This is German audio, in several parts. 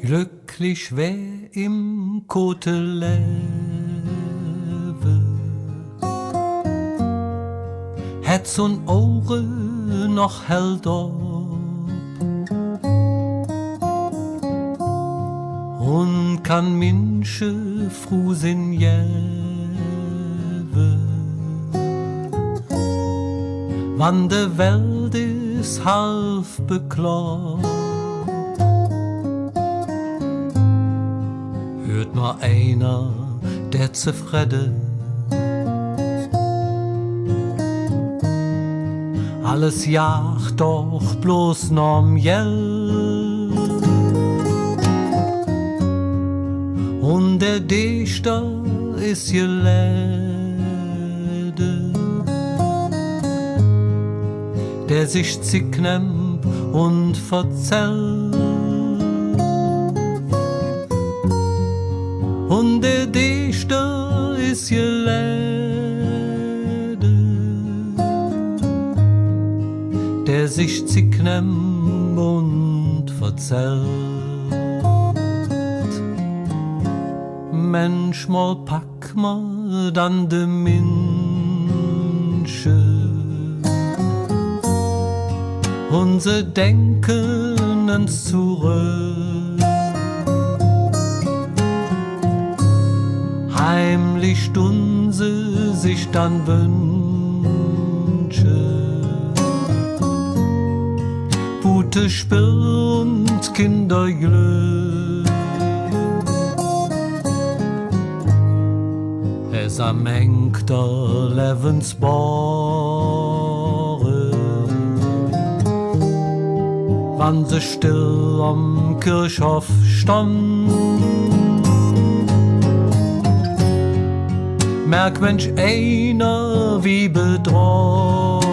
Glücklich wer im Kote lewe, Herz und Ohre noch hält ob und kann Minsche froh sin jewe, wann de Welt is halb bekloppt. Hört nur einer, der zufrieden alles jagt doch bloß norm Geld. Und der Dichter ist gelede, der sich zick nimmt und verzählt. Und der Dichter ist gelede, der sich zick nimmt und verzählt. Manchmal pack ma dann de Minsche und sie denken ans zurück. Heimlich tun sie sich dann Wünsche, gute Spiel und Kinderglück. Es am Eng der Lebensbore, wann sie still am Kirchhof stand, merk Mensch einer wie bedroht.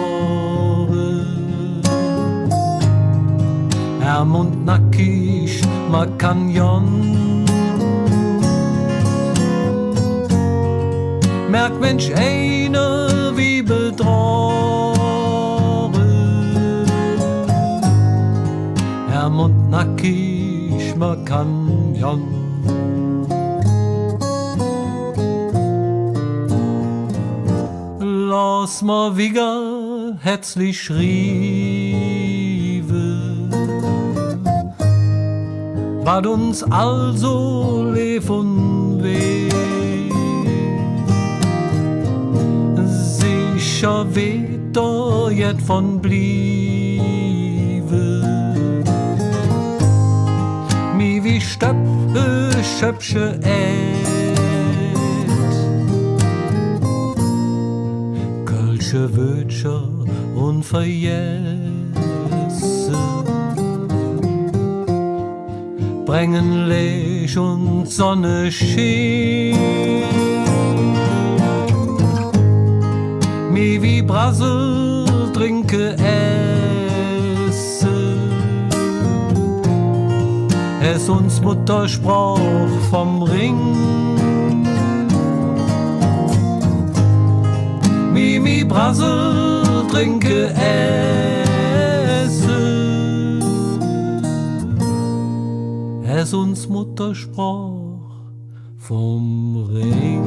Arm und nackig, man kann jon. Merk Mensch einer wie bedroht. Arm und nackig, man kann jon. Lass ma wieder herzlich schriebe, wat uns also lev und weh. Sicher weht da jet von bliebe, mi wie Stöpfe schöpsche Wötscher und verjesse, bringen Licht und Sonne schien, mi wie Brassel trinke esse, es uns Muttersprach vom Ring. Wie Brassel trinke esse, es uns Muttersprach vom Ring.